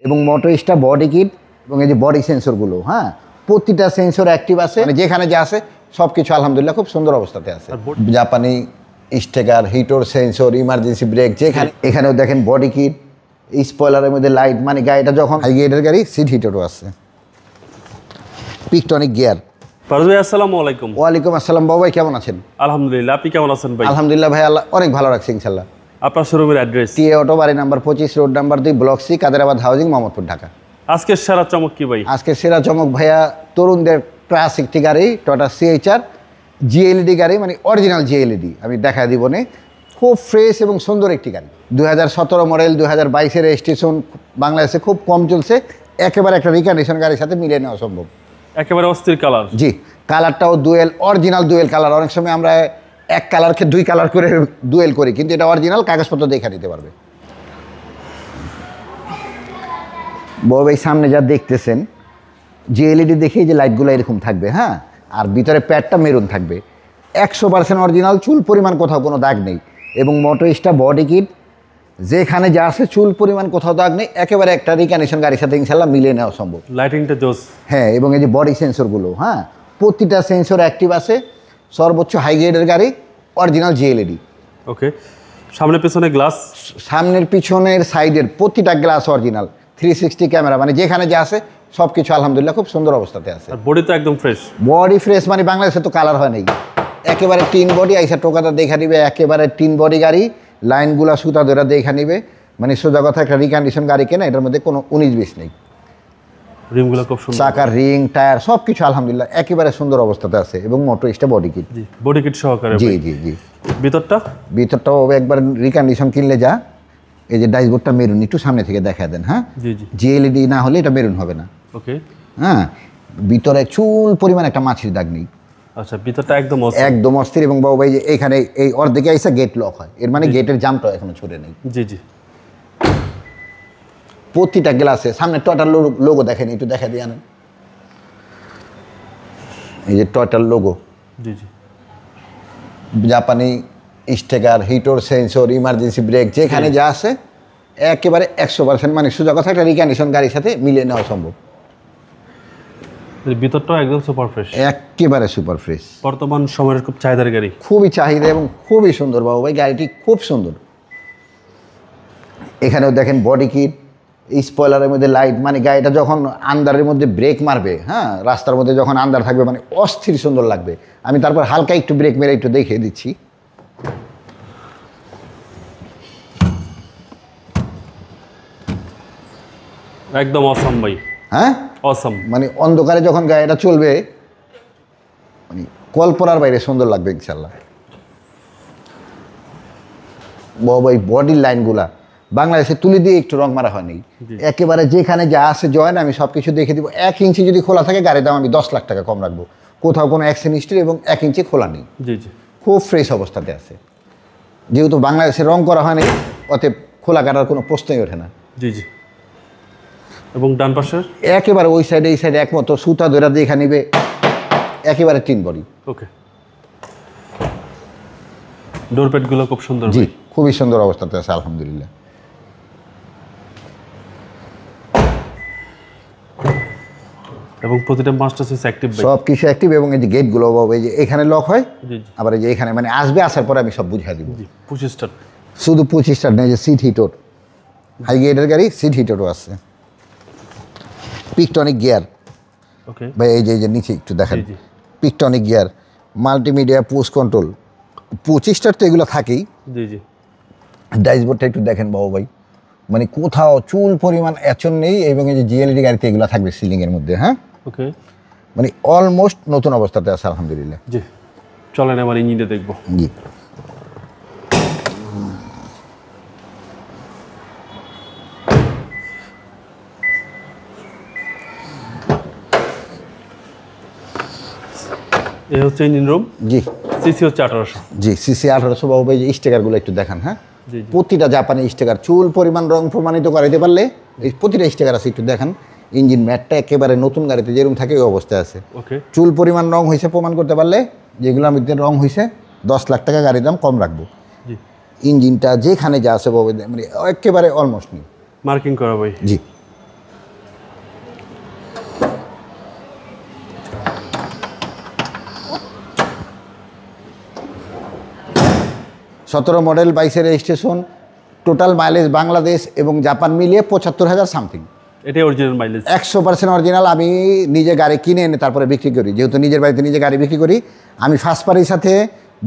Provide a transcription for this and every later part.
এবং motor star body kit এবং এই যে বডি সেন্সরগুলো, হ্যাঁ, প্রতিটা সেন্সর অ্যাক্টিভ আছে, মানে যেখানে যা আছে সব কিছু আলহামদুলিল্লাহ খুব সুন্দর অবস্থাতে আছে। জাপানি স্টেকার, হিটর সেন্সর, ইমার্জেন্সি ব্রেক, যেখানে এখানেও দেখেন বডি কিট, স্পয়লারের মধ্যে লাইট, মানে গাড়িটা যখন হাই গিয়ারের গাড়ি, সিট হিটারও আছে, পিকটনিক গিয়ার। ফারুজ ভাই আসসালামু আলাইকুম। ওয়ালাইকুম আসসালাম। বাবা ভাই কেমন আছেন? আলহামদুলিল্লাহ, আপনি কেমন আছেন ভাই? আলহামদুলিল্লাহ ভাই, আল্লাহ অনেক ভালো রাখছি ইনশাল্লাহ। আপনার শোরুমের অ্যাড্রেস? টিএ অটো, বাড়ি number 25, road number 2, block C, Kaderabad housing, Mohammadpur, Dhaka. আজকের সেরা চমক কি ভাই? আজকে সেরা চমক ভাইয়া, তরুণদের ক্লাস একটি গাড়ি, টয়োটা সিএইচআর জিএলইডি গাড়ি, মানে অরিজিনাল জিএলইডি আমি দেখা দিব না। খুব ফ্রেশ এবং সুন্দর একটি গাড়ি, 2017 মডেল, 2022-এর রেজিস্ট্রেশন, বাংলাদেশে খুব কম চলছে, একেবারে একটা রিকন্ডিশন গাড়ির সাথে মিলিয়ে নেওয়া সম্ভব। একেবারে অস্থির কালার। জি, কালারটাও ডুয়েল, অরিজিনাল ডুয়েল কালার। অনেক সময় আমরা এক কালারকে দুই কালার করে ডুয়েল করি, কিন্তু এটা অরিজিনাল, কাগজপত্র দেখে নিতে পারবে। বউ এই সামনে যা দেখতেছেন জিএলইডি দেখেই যে লাইটগুলো এরকম থাকবে, হ্যাঁ, আর ভিতরে প্যাডটা মেরুন থাকবে, 100% অরিজিনাল, চুল পরিমাণ কোথাও কোনো দাগ নেই। এবং মোটর স্টার বডি কিট, যেখানে যা আছে চুল পরিমাণ কোথাও দাগ নেই, একেবারে একটা রিকন্ডিশন গাড়ির সাথে ইনশাল্লাহ মিলিয়ে নেওয়া সম্ভব। লাইটিংটা জোস। হ্যাঁ, এবং এই যে বডি সেন্সরগুলো, হ্যাঁ, প্রতিটা সেন্সর অ্যাক্টিভ আছে, সর্বোচ্চ হাই গ্রেডের গাড়ি, অরিজিনাল জিএলইডি। ওকে, সামনে পেছনে গ্লাস, সামনের পিছনের সাইডের প্রতিটা গ্লাস অরিজিনাল, 360 ক্যামেরা, মানে যেখানে যা আছে সব কিছু আলহামদুলিল্লাহ খুব সুন্দর অবস্থাতে আছে। আর বডি তো একদম ফ্রেশ। বডি ফ্রেশ, মানে বাংলাদেশে তো কালার হয় নাই, একেবারে টিন বডি, আইসা টোকাটা দেখা নিবে, একেবারে টিন বডি গাড়ি, লাইনগুলা সুতা ধরে দেখা নিবে, মানে সোজা কথা একটা রিকন্ডিশন গাড়ি কেনা, এটার মধ্যে কোনো 19-20 নেই। রিমগুলো খুব সুন্দর, চাকার রিং, টায়ার সব কিছু আলহামদুলিল্লাহ একেবারে সুন্দর অবস্থাতে আছে, এবং মোটর স্টার বডি কিট। জি, বডি কিট সহকারে। জি জি জি। ভিতরটাও একবার রিকন্ডিশন কিনলে যা, এই যে ড্যাশবোর্ডটা মেরুন, একটু সামনে থেকে দেখা দেন, হ্যাঁ, জি জি, জিএলইডি না হলে এটা মেরুন হবে না। ওকে, হ্যাঁ, ভিতরে চুল পরিমাণ একটা মাছির দাগ নেই। আচ্ছা, ভিতরটা একদম একদম অস্থির। এবং বাবু ভাই যে এখানে এই অর্ধেকে আইসা গেট লক হয়, এর মানে গেটের জামটা এখনো ছুটে নেই। জি জি, প্রতিটা গ্লাসে সামনে টয়টার লোগো দেখেন, একটু দেখা দিয়ে আনেন, এই যে টয়টার লোগো, জি জি, জাপানি স্টেকার, হিটর সেন্সর, ইমার্জেন্সি ব্রেক, যেখানে যা আছে একেবারে 100%, মানে সোজা কথা একটা রিকন্ডিশন গাড়ির সাথে মিলিয়ে নেওয়া সম্ভব। ভিতরটাও একদম সুপার ফ্রেশ, একেবারে সুপার ফ্রেশ, বর্তমান সময়ের খুব চাহিদার গাড়ি। খুবই চাহিদা এবং খুবই সুন্দর বাবু ভাই, গাড়িটি খুব সুন্দর। এখানেও দেখেন বডি কিট, স্পয়লারের মধ্যে লাইট, মানে গাড়িটা যখন আন্দারের মধ্যে ব্রেক মারবে, হ্যাঁ, রাস্তার মধ্যে যখন আন্দার থাকবে, মানে অস্থির সুন্দর লাগবে। আমি তারপর হালকা একটু ব্রেক মেরে একটু দেখিয়ে দিচ্ছি। একদম অসাম ভাই, হ্যাঁ, অসাম, মানে অন্ধকারে যখন গাড়িটা চলবে, মানে কল্পনার বাইরে সুন্দর লাগবে ইনশাল্লাহ। বাবা এই বডির লাইনগুলা বাংলাদেশে তুলে দিয়ে একটু রং মারা হয়নি, একেবারে যেখানে যা আছে জয়েন, আমি সব কিছু দেখে দিব। 1 ইঞ্চি যদি খোলা থাকে গাড়ির দাম আমি 10 লাখ টাকা কম রাখবো, কোথাও কোনো অ্যাক্সিডেন্ট হিস্ট্রি এবং 1 ইঞ্চি খোলা নেই। জি জি, খুব ফ্রেশ অবস্থাতে আছে, যেহেতু বাংলাদেশে রং করা হয়নি, অতএব খোলা কাটার কোনো প্রশ্নই ওঠে না। জি জি, এবং ডান পাশের একেবারে ওই সাইডে এই সাইডে একমতো, সুতা ধরে দেখা নিবে, একেবারে টিন বডি। ওকে, ডোরপ্যাডগুলো খুব সুন্দর। জি, খুবই সুন্দর অবস্থাতে আছে আলহামদুলিল্লাহ। এবং প্রতিটা মাস্টার সুইচ অ্যাক্টিভ, সব কিছু অ্যাক্টিভ। এবং এই যে গেটগুলো এই যে এখানে লক হয়, আবার এই যে এখানে, মানে আসবে, আসার পরে আমি সব বুঝিয়ে দিব। জি, 25 স্টার, শুধু 25 স্টার নেই, যে সিট হিটর, হাই গেটের গাড়ি, সিট হিটরও আছে, পিকটনিক গিয়ার। ওকে ভাই এই যে নিচে একটু দেখেন, জি, পিকটনিক gear, multimedia, post control, 25 star তো এগুলো থাকেই। জি জি, ড্যাশবোর্ডটা একটু দেখেন বাবু ভাই, মানে কোথাও চুল পরিমাণ এচন নেই। এবং এই যে জিএলইডি গাড়িতে এগুলো থাকবে সিলিংয়ের মধ্যে, হ্যাঁ, ওকে, মানে অলমোস্ট নতুন অবস্থাতে আছে আলহামদুলিল্লাহ। জি, চলেন এবার ইঞ্জিনটা দেখবো। জি, এই হচ্ছে ইঞ্জিন রুম। জি, সিসি হচ্ছে 1800। জি, সিসি 1800 বাবু ভাই। যে স্টিকারগুলো একটু দেখান, হ্যাঁ, জি জি, প্রতিটা জাপানি স্টিকার, চুল পরিমাণ রং প্রমাণিত করাইতে পারলে এই প্রতিটা স্টিকার আছে, একটু দেখান। ইঞ্জিন ম্যাটটা একেবারে নতুন গাড়িতে যেরকম থাকে ওই অবস্থায় আছে। ওকে, চুল পরিমাণ রং হয়েছে প্রমাণ করতে পারলে, যেগুলোর মধ্যে রং হয়েছে, 10 লাখ টাকা গাড়ির দাম কম রাখবো। জি, ইঞ্জিনটা যেখানে যা আছে বাবু, মানে একেবারে অলমোস্ট নেই, মার্কিং করা ভাই। জি। 17 model 22 registration, total mileage Bangladesh এবং জাপান মিলিয়ে 75,000 সামথিং। এটাই অরিজিনাল মাইলেজ। 100% অরিজিনাল। আমি নিজে গাড়ি কিনে এনে তারপরে বিক্রি করি, যেহেতু নিজের বাড়িতে নিজে গাড়ি বিক্রি করি। আমি ফার্স্ট পার্টির সাথে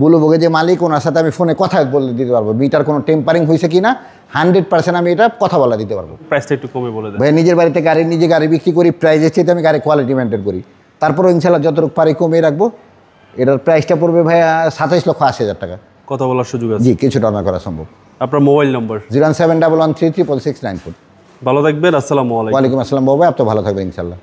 বুলুবগে যে মালিক, ওনার সাথে আমি ফোনে কথা বলে দিতে পারবো মিটার কোনো টেম্পারিং হয়েছে কি না, 100% আমি এটা কথা বলা দিতে পারবো। প্রাইসটা একটু কমে বলে দেন। ভাই নিজের বাড়িতে নিজে গাড়ি বিক্রি করি, প্রাইজের চেয়ে আমি গাড়ি কোয়ালিটি মেনটেন করি। তারপরেও ইনশাল্লাহ যতটুকু পারি কমিয়ে রাখবো। এটার প্রাইসটা পড়বে ভাইয়া 27,80,000 টাকা। কথা বলার সুযোগ আছে? জি, কিছুটা অনার করা সম্ভব। আপনার মোবাইল নম্বর? 07113366694। ভালো থাকবেন, আসসালামু আলাইকুম। ওয়ালাইকুম আসসালাম বাবা, আপনি ভালো থাকবেন ইনশাল্লাহ।